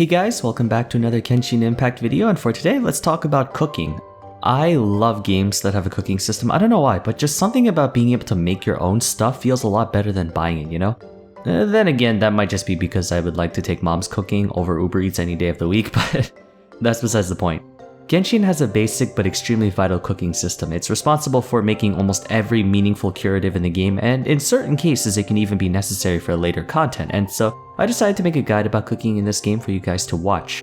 Hey guys, welcome back to another Genshin Impact video, and for today let's talk about cooking. I love games that have a cooking system. I don't know why, but just something about being able to make your own stuff feels a lot better than buying it, you know? Then again, that might just be because I would like to take mom's cooking over Uber Eats any day of the week, but that's besides the point. Genshin has a basic but extremely vital cooking system. It's responsible for making almost every meaningful curative in the game, and in certain cases it can even be necessary for later content, and so I decided to make a guide about cooking in this game for you guys to watch.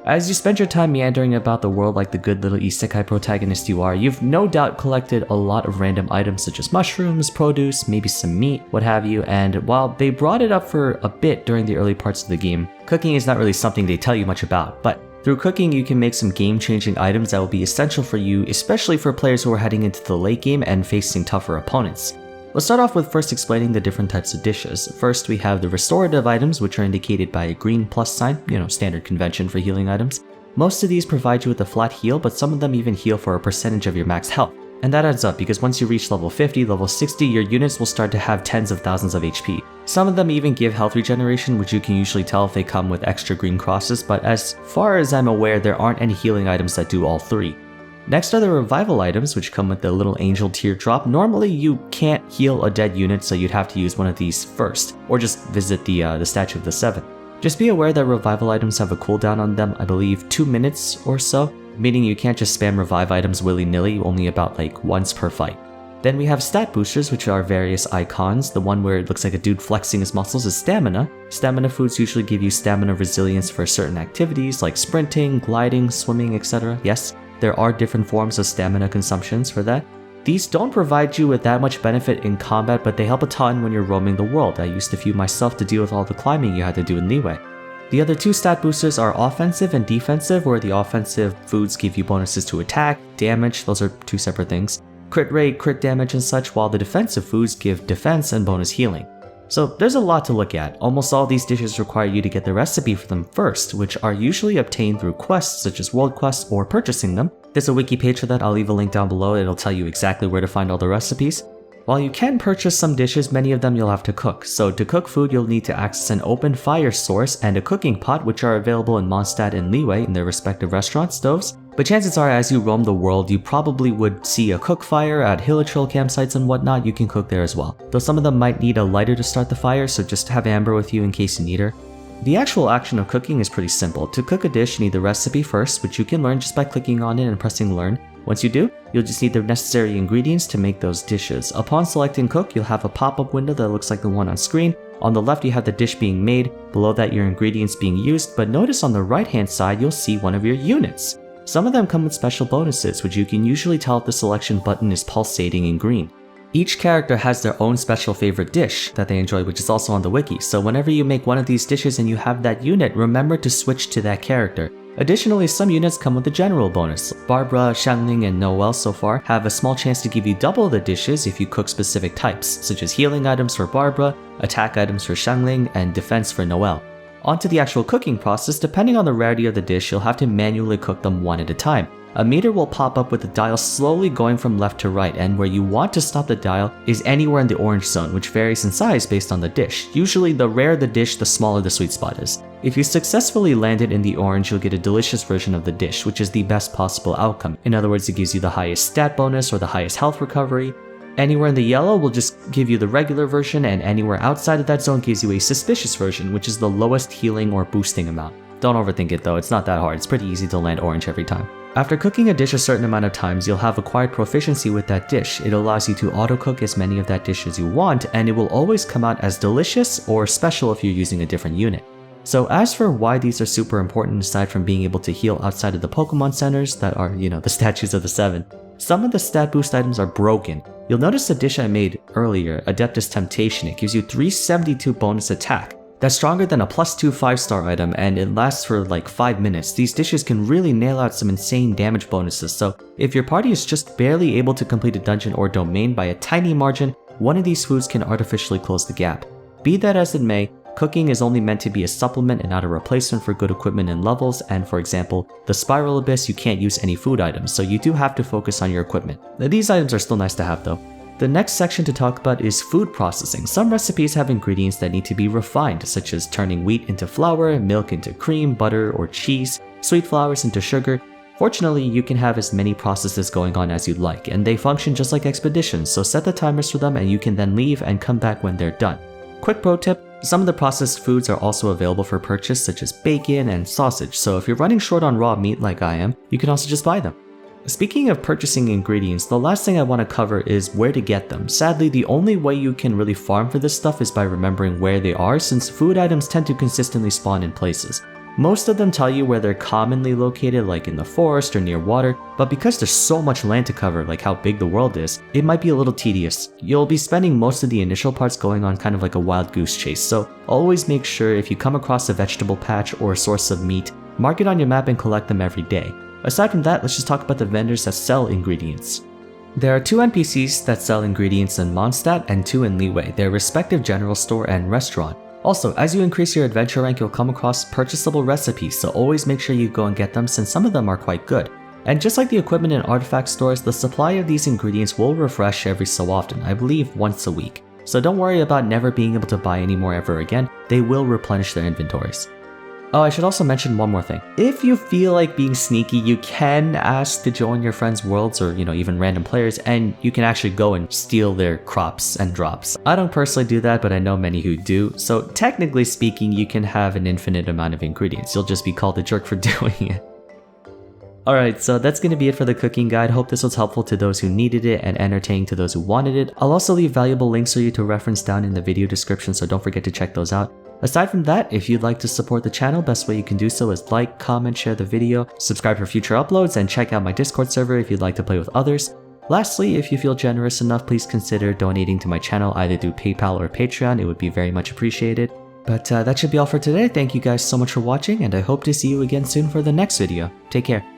As you spend your time meandering about the world like the good little isekai protagonist you are, you've no doubt collected a lot of random items such as mushrooms, produce, maybe some meat, what have you, and while they brought it up for a bit during the early parts of the game, cooking is not really something they tell you much about, but through cooking, you can make some game-changing items that will be essential for you, especially for players who are heading into the late game and facing tougher opponents. Let's start off with first explaining the different types of dishes. First, we have the restorative items, which are indicated by a green plus sign, standard convention for healing items. Most of these provide you with a flat heal, but some of them even heal for a percentage of your max health. And that adds up because once you reach level 50, level 60, your units will start to have tens of thousands of HP. Some of them even give health regeneration, which you can usually tell if they come with extra green crosses, but as far as I'm aware, there aren't any healing items that do all three. Next are the revival items, which come with the little angel teardrop. Normally you can't heal a dead unit, so you'd have to use one of these first, or just visit the statue of the Seven. Just be aware that revival items have a cooldown on them, I believe 2 minutes or so, meaning you can't just spam revive items willy-nilly, only about once per fight. Then we have stat boosters, which are various icons. The one where it looks like a dude flexing his muscles is stamina. Stamina foods usually give you stamina resilience for certain activities like sprinting, gliding, swimming, etc. Yes, there are different forms of stamina consumptions for that. These don't provide you with that much benefit in combat, but they help a ton when you're roaming the world. I used a few myself to deal with all the climbing you had to do in Liyue. The other two stat boosters are offensive and defensive, where the offensive foods give you bonuses to attack, damage, those are two separate things, crit rate, crit damage and such, while the defensive foods give defense and bonus healing. So there's a lot to look at. Almost all these dishes require you to get the recipe for them first, which are usually obtained through quests such as world quests or purchasing them. There's a wiki page for that, I'll leave a link down below, it'll tell you exactly where to find all the recipes. While you can purchase some dishes, many of them you'll have to cook. So to cook food, you'll need to access an open fire source and a cooking pot, which are available in Mondstadt and Liyue in their respective restaurant stoves. But chances are, as you roam the world, you probably would see a cook fire at Hilichurl campsites and whatnot. You can cook there as well. Though some of them might need a lighter to start the fire, so just have Amber with you in case you need her. The actual action of cooking is pretty simple. To cook a dish, you need the recipe first, which you can learn just by clicking on it and pressing learn. Once you do, you'll just need the necessary ingredients to make those dishes. Upon selecting cook, you'll have a pop-up window that looks like the one on screen. On the left, you have the dish being made, below that your ingredients being used, but notice on the right-hand side, you'll see one of your units. Some of them come with special bonuses, which you can usually tell if the selection button is pulsating in green. Each character has their own special favorite dish that they enjoy, which is also on the wiki, so whenever you make one of these dishes and you have that unit, remember to switch to that character. Additionally, some units come with a general bonus. Barbara, Xiangling, and Noelle so far have a small chance to give you double the dishes if you cook specific types, such as healing items for Barbara, attack items for Xiangling, and defense for Noelle. Onto the actual cooking process, depending on the rarity of the dish, you'll have to manually cook them one at a time. A meter will pop up with the dial slowly going from left to right, and where you want to stop the dial is anywhere in the orange zone, which varies in size based on the dish. Usually, the rarer the dish, the smaller the sweet spot is. If you successfully landed in the orange, you'll get a delicious version of the dish, which is the best possible outcome. In other words, it gives you the highest stat bonus or the highest health recovery. Anywhere in the yellow will just give you the regular version, and anywhere outside of that zone gives you a suspicious version, which is the lowest healing or boosting amount. Don't overthink it though, it's not that hard, it's pretty easy to land orange every time. After cooking a dish a certain amount of times, you'll have acquired proficiency with that dish. It allows you to auto-cook as many of that dish as you want, and it will always come out as delicious or special if you're using a different unit. So as for why these are super important aside from being able to heal outside of the Pokemon centers that are, the statues of the Seven, some of the stat boost items are broken. You'll notice the dish I made earlier, Adeptus Temptation, it gives you 372 bonus attack. That's stronger than a +2 5-star item, and it lasts for 5 minutes. These dishes can really nail out some insane damage bonuses, so if your party is just barely able to complete a dungeon or domain by a tiny margin, one of these foods can artificially close the gap. Be that as it may, cooking is only meant to be a supplement and not a replacement for good equipment and levels, and for example, the Spiral Abyss you can't use any food items, so you do have to focus on your equipment. Now, these items are still nice to have though. The next section to talk about is food processing. Some recipes have ingredients that need to be refined, such as turning wheat into flour, milk into cream, butter, or cheese, sweet flours into sugar. Fortunately, you can have as many processes going on as you'd like, and they function just like expeditions, so set the timers for them and you can then leave and come back when they're done. Quick pro tip, some of the processed foods are also available for purchase, such as bacon and sausage, so if you're running short on raw meat like I am, you can also just buy them. Speaking of purchasing ingredients, the last thing I want to cover is where to get them. Sadly, the only way you can really farm for this stuff is by remembering where they are, since food items tend to consistently spawn in places. Most of them tell you where they're commonly located, like in the forest or near water, but because there's so much land to cover, like how big the world is, it might be a little tedious. You'll be spending most of the initial parts going on kind of like a wild goose chase, so always make sure if you come across a vegetable patch or a source of meat, mark it on your map and collect them every day. Aside from that, let's just talk about the vendors that sell ingredients. There are 2 NPCs that sell ingredients in Mondstadt and 2 in Liyue, their respective general store and restaurant. Also, as you increase your adventure rank, you'll come across purchasable recipes, so always make sure you go and get them since some of them are quite good. And just like the equipment and artifact stores, the supply of these ingredients will refresh every so often, I believe once a week. So don't worry about never being able to buy any more ever again, they will replenish their inventories. Oh, I should also mention one more thing. If you feel like being sneaky, you can ask to join your friends' worlds or, even random players, and you can actually go and steal their crops and drops. I don't personally do that, but I know many who do, so technically speaking, you can have an infinite amount of ingredients. You'll just be called a jerk for doing it. Alright, so that's going to be it for the cooking guide. Hope this was helpful to those who needed it and entertaining to those who wanted it. I'll also leave valuable links for you to reference down in the video description, so don't forget to check those out. Aside from that, if you'd like to support the channel, best way you can do so is like, comment, share the video, subscribe for future uploads, and check out my Discord server if you'd like to play with others. Lastly, if you feel generous enough, please consider donating to my channel either through PayPal or Patreon. It would be very much appreciated. But that should be all for today. Thank you guys so much for watching, and I hope to see you again soon for the next video. Take care.